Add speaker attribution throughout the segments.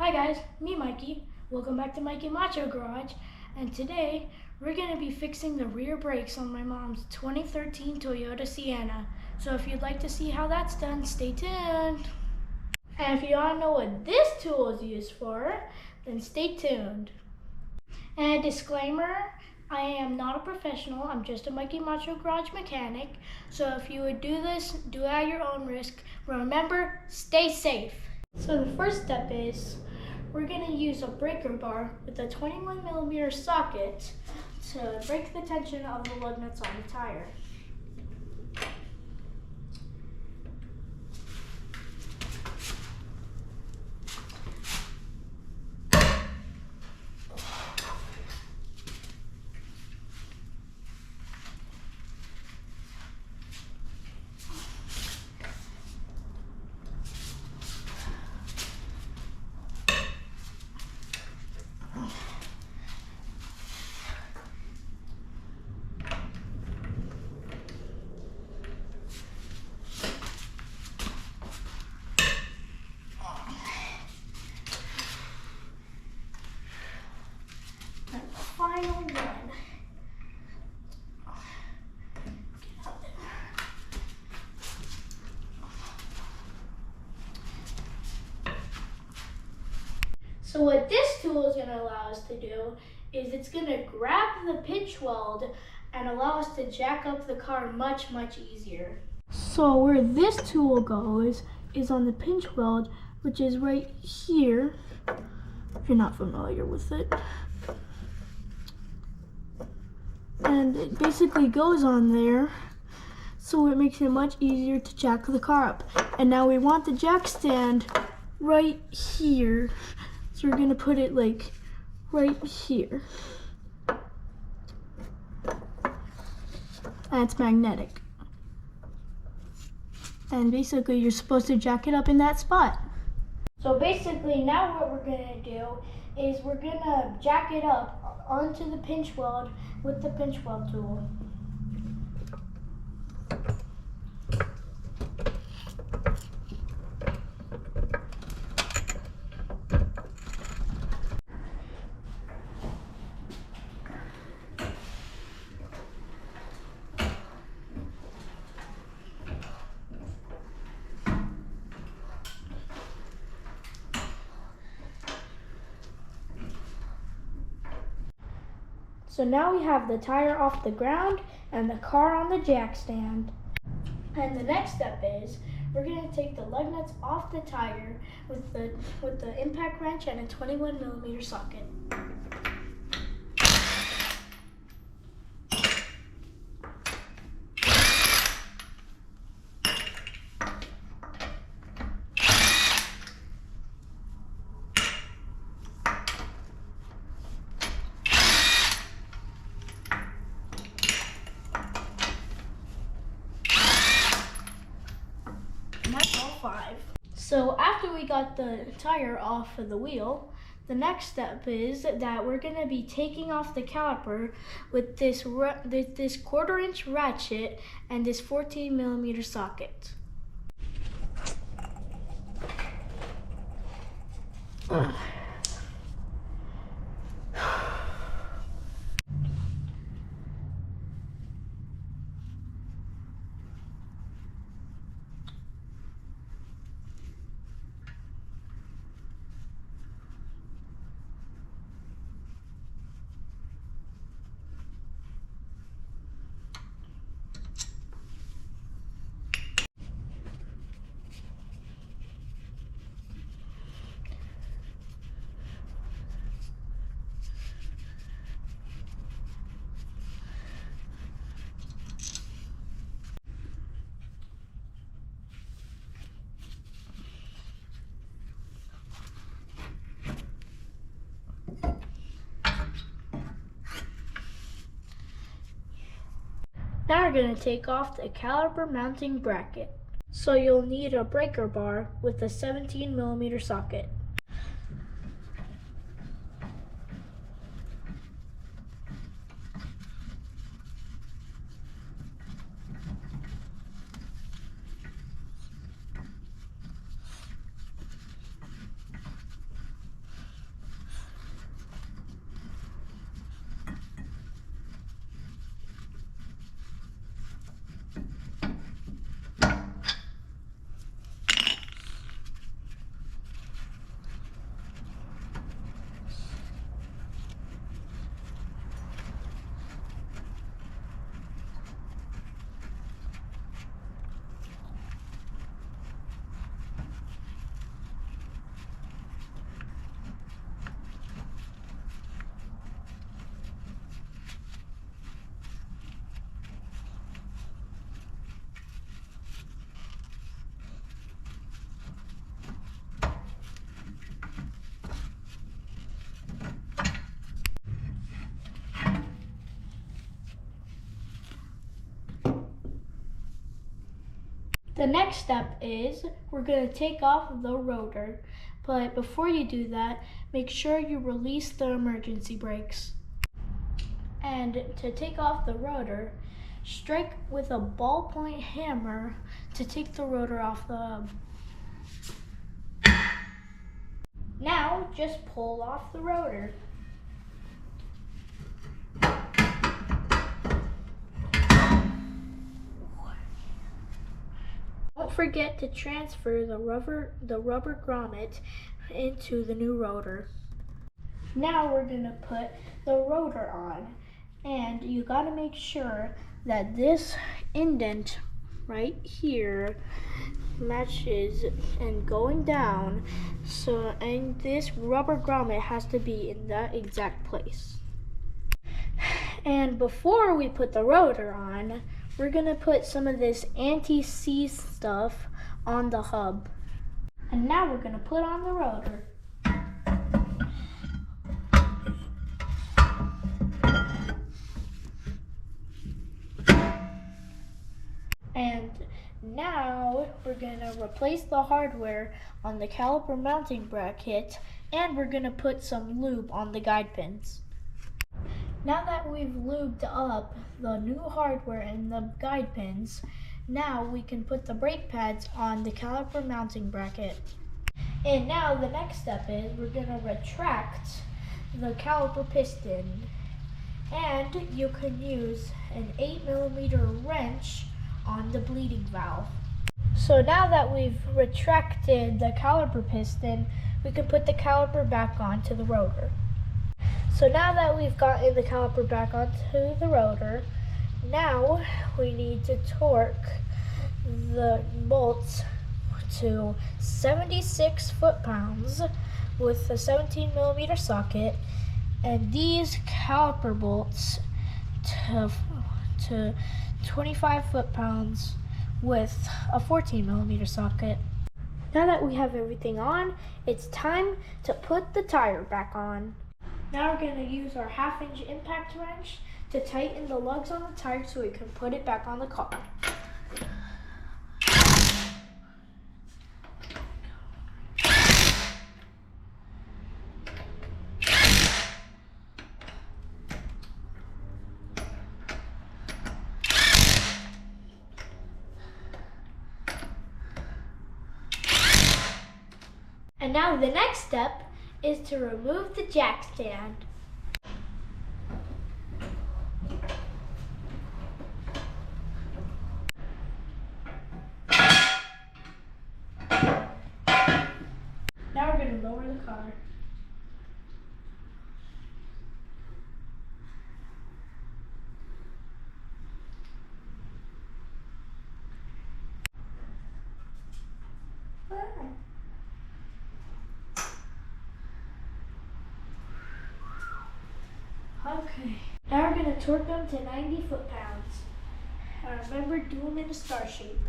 Speaker 1: Hi guys, me Mikey. Welcome back to Mikey Macho Garage. And today we're going to be fixing the rear brakes on my mom's 2013 Toyota Sienna. So if you'd like to see how that's done, stay tuned. And if you want to know what this tool is used for, then stay tuned. And a disclaimer, I am not a professional, I'm just a Mikey Macho Garage mechanic. So if you would do this, do it at your own risk. Remember, stay safe. So the first step is we're going to use a breaker bar with a 21mm socket to break the tension of the lug nuts on the tire. Final one. So what this tool is going to allow us to do is it's going to grab the pinch weld and allow us to jack up the car much easier. So where this tool goes is on the pinch weld, which is right here, if you're not familiar with it. And it basically goes on there, so it makes it much easier to jack the car up. And now we want the jack stand right here, so we're gonna put it like right here. And it's magnetic. And basically you're supposed to jack it up in that spot. So basically now what we're gonna do is we're gonna jack it up onto the pinch weld with the pinch weld tool. So now we have the tire off the ground and the car on the jack stand. And the next step is we're going to take the lug nuts off the tire with the impact wrench and a 21mm socket. And that's all 5. So after we got the tire off of the wheel, the next step is that we're going to be taking off the caliper with this 1/4-inch ratchet and this 14mm socket. Now we're going to take off the caliper mounting bracket. So you'll need a breaker bar with a 17mm socket. The next step is we're going to take off the rotor. But before you do that, make sure you release the emergency brakes. And to take off the rotor, strike with a ballpoint hammer to take the rotor off the hub. Now just pull off the rotor. Don't forget to transfer the rubber grommet into the new rotor. Now we're going to put the rotor on, and you got to make sure that this indent right here matches and going down, and this rubber grommet has to be in that exact place. And before we put the rotor on, we're going to put some of this anti-seize stuff on the hub. And now we're going to put on the rotor. And now we're going to replace the hardware on the caliper mounting bracket, and we're going to put some lube on the guide pins. Now that we've lubed up the new hardware and the guide pins, now we can put the brake pads on the caliper mounting bracket. And now the next step is we're going to retract the caliper piston, and you can use an 8mm wrench on the bleeding valve. So now that we've retracted the caliper piston, we can put the caliper back onto the rotor. So now that we've gotten the caliper back onto the rotor, now we need to torque the bolts to 76 foot-pounds with a 17mm socket, and these caliper bolts to 25 foot-pounds with a 14mm socket. Now that we have everything on, it's time to put the tire back on. Now we're going to use our 1/2-inch impact wrench to tighten the lugs on the tire so we can put it back on the car. And now the next step is to remove the jack stand. Now we're going to lower the car. Okay, now we're going to torque them to 90 foot-pounds. Remember, do them in a star shape.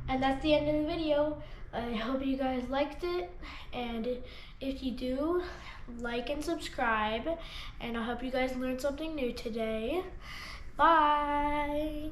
Speaker 1: And that's the end of the video. I hope you guys liked it, and if you do, like and subscribe, and I hope you guys learned something new today. Bye!